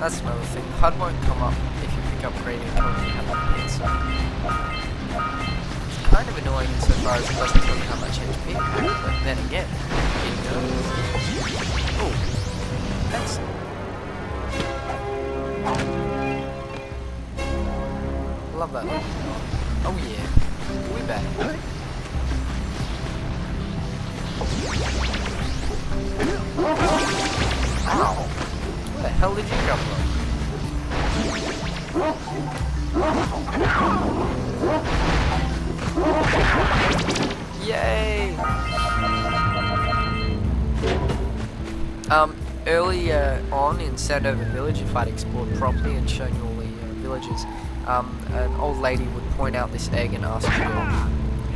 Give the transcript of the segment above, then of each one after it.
that's another thing. The HUD won't come up if you pick up gradient until you have that pin, so it's kind of annoying insofar as it doesn't tell you how much HP you have, but then again, it knows. Oh, thanks. Love that. Oh yeah, we back. Ow! Where the hell did you come from? Yay! Earlier on in Sandover Village, if I'd explored properly and shown you all the villages, an old lady would point out this egg and ask you to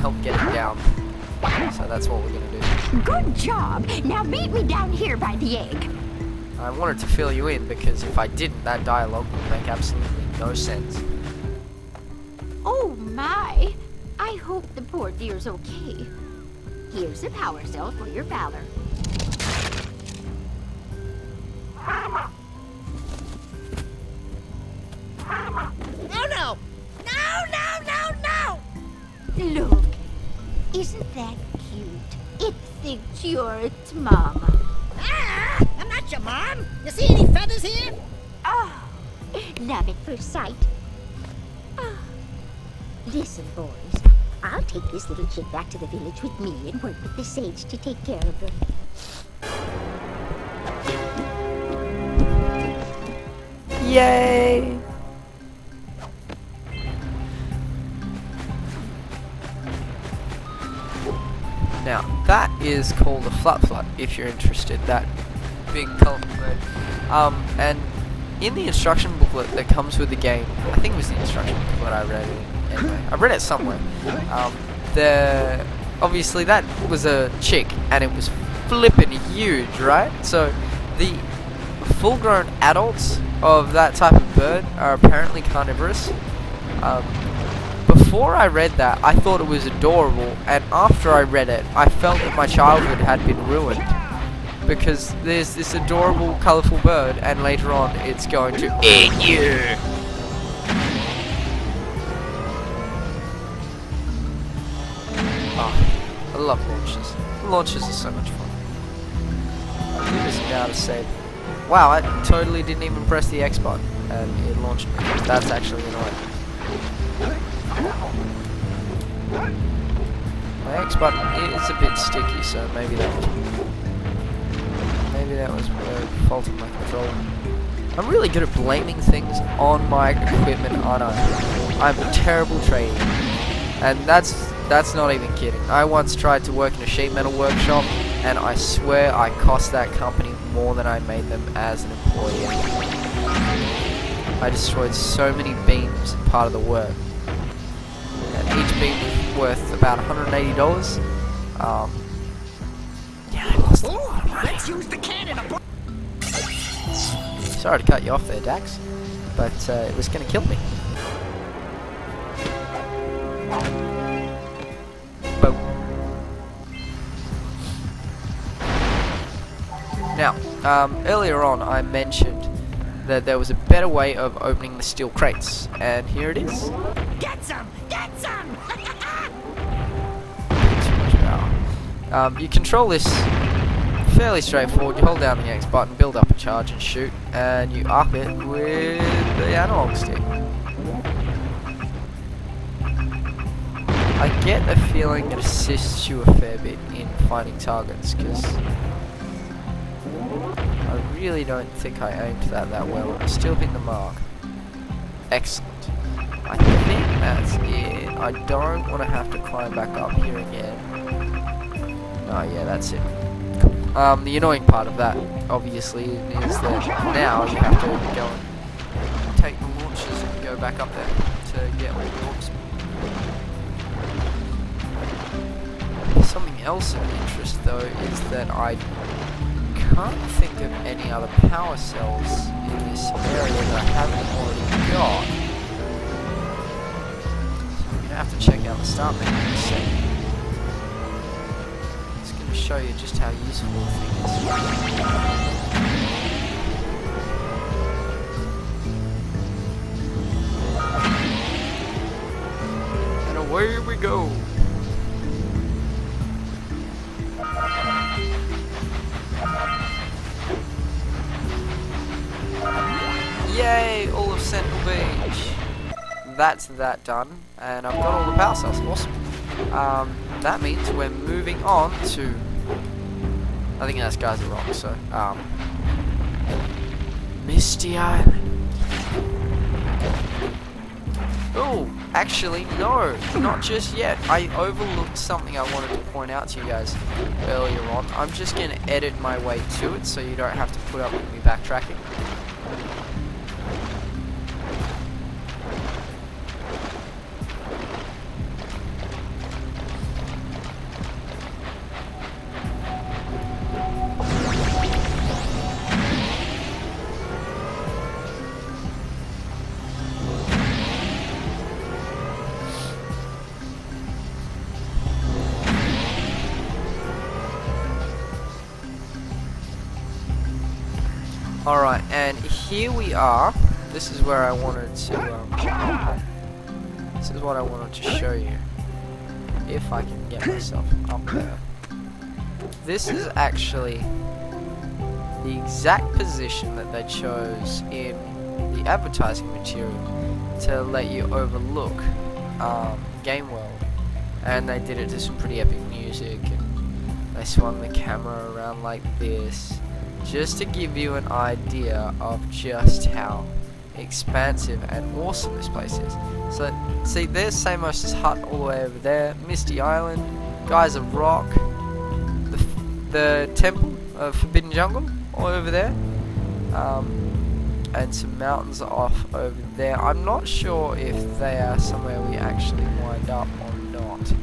help get it down. So that's what we're gonna do. Good job! Now meet me down here by the egg. I wanted to fill you in because if I didn't, that dialogue would make absolutely no sense. Oh my! I hope the poor dear's okay. Here's a power cell for your valor. Oh no! No, no, no, no! Look, isn't that cute? It thinks you're its mama. Ah! I'm not your mom! You see any feathers here? Oh, love at first sight. Oh. Listen, boys, I'll take this little chick back to the village with me and work with the sage to take care of her. Yay! Now, that is called a flat, if you're interested, that big colourful bird. And in the instruction booklet that comes with the game, I think it was the instruction booklet I read it anyway. I read it somewhere. Obviously that was a chick, and it was flippin' huge, right? So, the full-grown adults of that type of bird are apparently carnivorous. Before I read that, I thought it was adorable, and after I read it, I felt that my childhood had been ruined. Because there's this adorable, colourful bird, and later on, it's going to eat you! Oh, I love launches. Launches are so much fun. I'll do this now to save. Wow, I totally didn't even press the X button, and it launched me. That's actually annoying. My X button is a bit sticky, so maybe that was a fault of my controller. I'm really good at blaming things on my equipment, aren't I? I'm a terrible trader, and that's not even kidding. I once tried to work in a sheet metal workshop, and I swear I cost that company more than I made them as an employee. I destroyed so many beams as part of the work. Each beam was worth about $180. Yeah, I lost a lot of money. Let's use the cannon. Sorry to cut you off there, Dax, but it was going to kill me. Boom. Now, earlier on I mentioned that there was a better way of opening the steel crates, and here it is. Get some! Get some! Too much power. You control this fairly straightforward. You hold down the X button, build up a charge and shoot, and you up it with the analog stick. I get a feeling it assists you a fair bit in finding targets, because I really don't think I aimed that well. I still hit the mark. Excellent. I think that's it. I don't want to have to climb back up here again. Oh yeah, that's it. Cool. The annoying part of that, obviously, is that now you have to go and take the launches and go back up there to get all the orbs. Something else of interest, though, is that I can't think of any other power cells in this area that I haven't already got. So I'm going to have to check out the start menu in a second. It's going to show you just how useful the thing is. away we go. Yay, all of Sentinel Beach. That's that done, and I've got all the power cells. Awesome. That means we're moving on to, I think that guy's a rock, so Misty Island. Oh, actually no, not just yet. I overlooked something I wanted to point out to you guys earlier on. I'm just going to edit my way to it so you don't have to put up with me backtracking. Alright, and here we are. This is where I wanted to, this is what I wanted to show you. If I can get myself up there. This is actually the exact position that they chose in the advertising material to let you overlook Game World. And they did it to some pretty epic music, and they swung the camera around like this, just to give you an idea of just how expansive and awesome this place is. So, see, there's Samos's hut all the way over there, Misty Island, Guys of Rock, the Temple of Forbidden Jungle all over there, and some mountains off over there. I'm not sure if they are somewhere we actually wind up or not.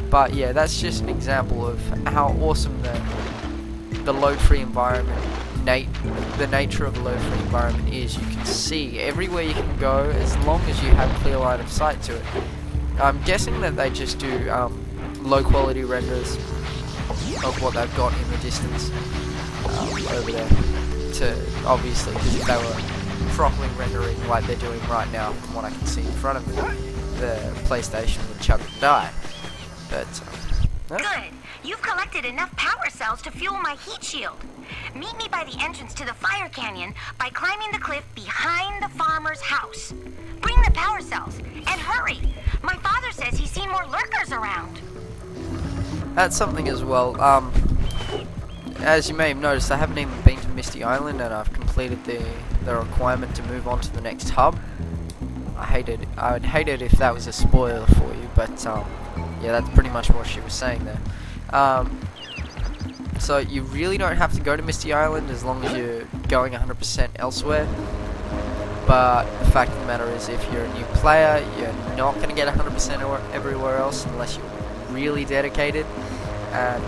But yeah, that's just an example of how awesome the load free environment, the nature of the load free environment is. You can see everywhere you can go as long as you have clear line of sight to it. I'm guessing that they just do low quality renders of what they've got in the distance over there, to obviously, because if they were properly rendering like they're doing right now from what I can see in front of me, the PlayStation would chug and die. But no. Good. You've collected enough power cells to fuel my heat shield. Meet me by the entrance to the fire canyon by climbing the cliff behind the farmer's house. Bring the power cells, and hurry. My father says he's seen more lurkers around. That's something as well. As you may have noticed, I haven't even been to Misty Island, and I've completed the requirement to move on to the next hub. I would hate it if that was a spoiler for you, but yeah, that's pretty much what she was saying there. So you really don't have to go to Misty Island as long as you're going 100% elsewhere. But the fact of the matter is, if you're a new player, you're not going to get 100% everywhere else unless you're really dedicated. And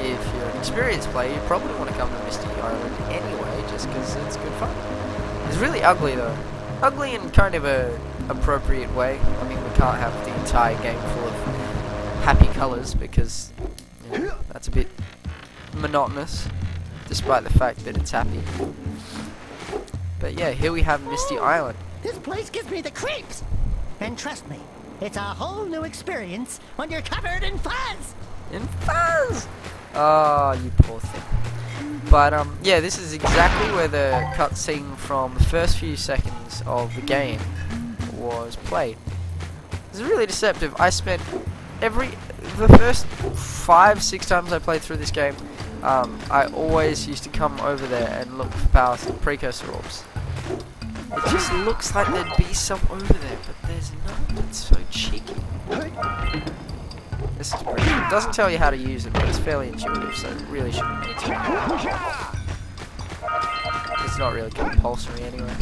if you're an experienced player, you probably want to come to Misty Island anyway, just because it's good fun. It's really ugly though. Ugly in kind of a appropriate way. I mean, we can't have the entire game full of happy colours because that's a bit monotonous, despite the fact that it's happy. But yeah, here we have Misty Island. This place gives me the creeps. And trust me, it's a whole new experience when you're covered in fuzz. In fuzz! Oh, you poor thing. But yeah, this is exactly where the cutscene from the first few seconds of the game was played. It's really deceptive. I spent the first 5-6 times I played through this game, I always used to come over there and look for precursor orbs. It just looks like there'd be some over there, but there's not. It's so cheeky. This is pretty good. It doesn't tell you how to use it, but it's fairly intuitive, so it really shouldn't need to. It's not really compulsory anyway.